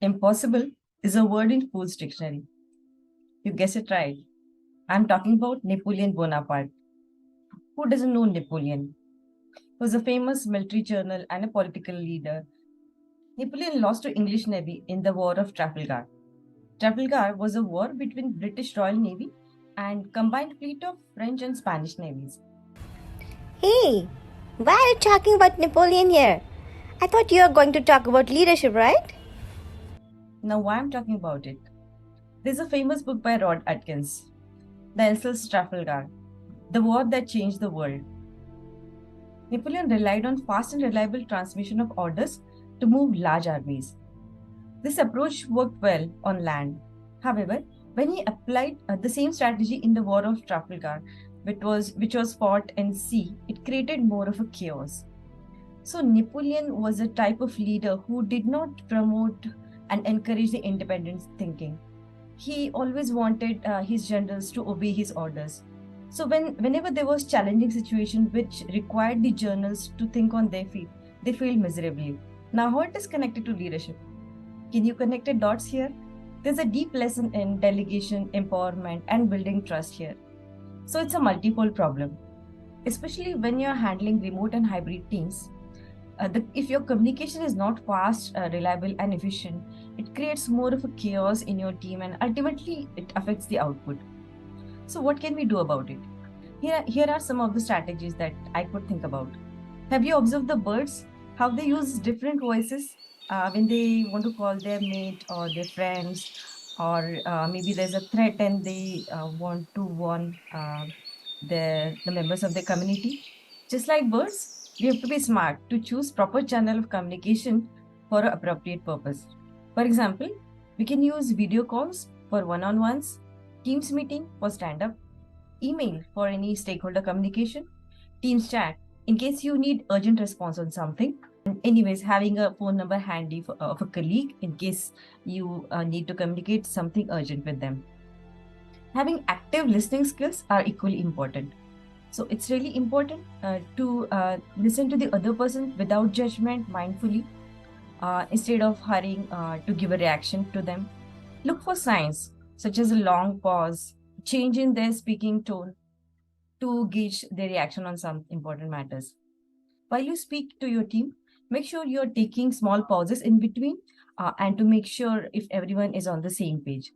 Impossible is a word in Fool's Dictionary. You guessed it right. I'm talking about Napoleon Bonaparte. Who doesn't know Napoleon? He was a famous military general and a political leader. Napoleon lost to English Navy in the War of Trafalgar. Trafalgar was a war between British Royal Navy and combined fleet of French and Spanish navies. Hey, why are you talking about Napoleon here? I thought you were going to talk about leadership, right? Now, why I'm talking about it? There's a famous book by Rod Atkins, The Elsa's Trafalgar, the war that changed the world. Napoleon relied on fast and reliable transmission of orders to move large armies. This approach worked well on land. However, when he applied the same strategy in the War of Trafalgar, which was fought in sea, it created more of a chaos. So Napoleon was a type of leader who did not promote and encourage the independent thinking. He always wanted his generals to obey his orders. So whenever there was challenging situation which required the generals to think on their feet, they failed miserably. Now, how it is connected to leadership? Can you connect the dots here? There's a deep lesson in delegation, empowerment, and building trust here. So it's a multiple problem, especially when you're handling remote and hybrid teams. If your communication is not fast, reliable, and efficient, it creates more of a chaos in your team and ultimately it affects the output. So, what can we do about it? Here are some of the strategies that I could think about. Have you observed the birds? How they use different voices when they want to call their mate or their friends, or maybe there's a threat and they want to warn the members of the community. Just like birds, we have to be smart to choose proper channel of communication for an appropriate purpose. For example, we can use video calls for one-on-ones, Teams meeting for stand-up, email for any stakeholder communication, Teams chat in case you need urgent response on something. And anyways, having a phone number handy of a colleague in case you need to communicate something urgent with them. Having active listening skills are equally important. So it's really important to listen to the other person without judgment, mindfully, instead of hurrying to give a reaction to them. Look for signs such as a long pause, change in their speaking tone to gauge their reaction on some important matters. While you speak to your team, make sure you're taking small pauses in between and to make sure if everyone is on the same page.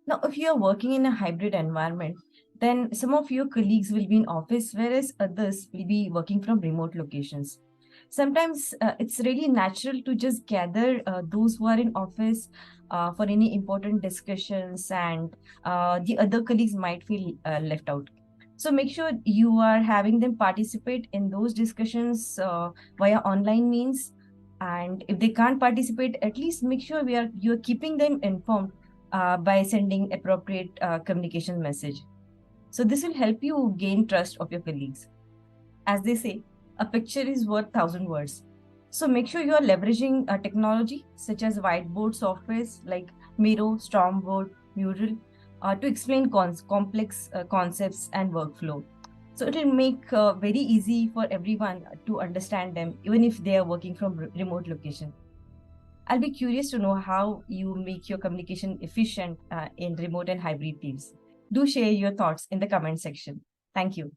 Now, if you are working in a hybrid environment, then some of your colleagues will be in office, whereas others will be working from remote locations. Sometimes it's really natural to just gather those who are in office for any important discussions, and the other colleagues might feel left out. So make sure you are having them participate in those discussions via online means. And if they can't participate, at least make sure you're keeping them informed by sending appropriate communication message. So this will help you gain trust of your colleagues. As they say, a picture is worth thousand words. So make sure you are leveraging technology such as whiteboard softwares like Miro, Stormboard, Mural to explain complex concepts and workflow. So it will make very easy for everyone to understand them, even if they are working from remote location. I'll be curious to know how you make your communication efficient in remote and hybrid teams. Do share your thoughts in the comment section. Thank you.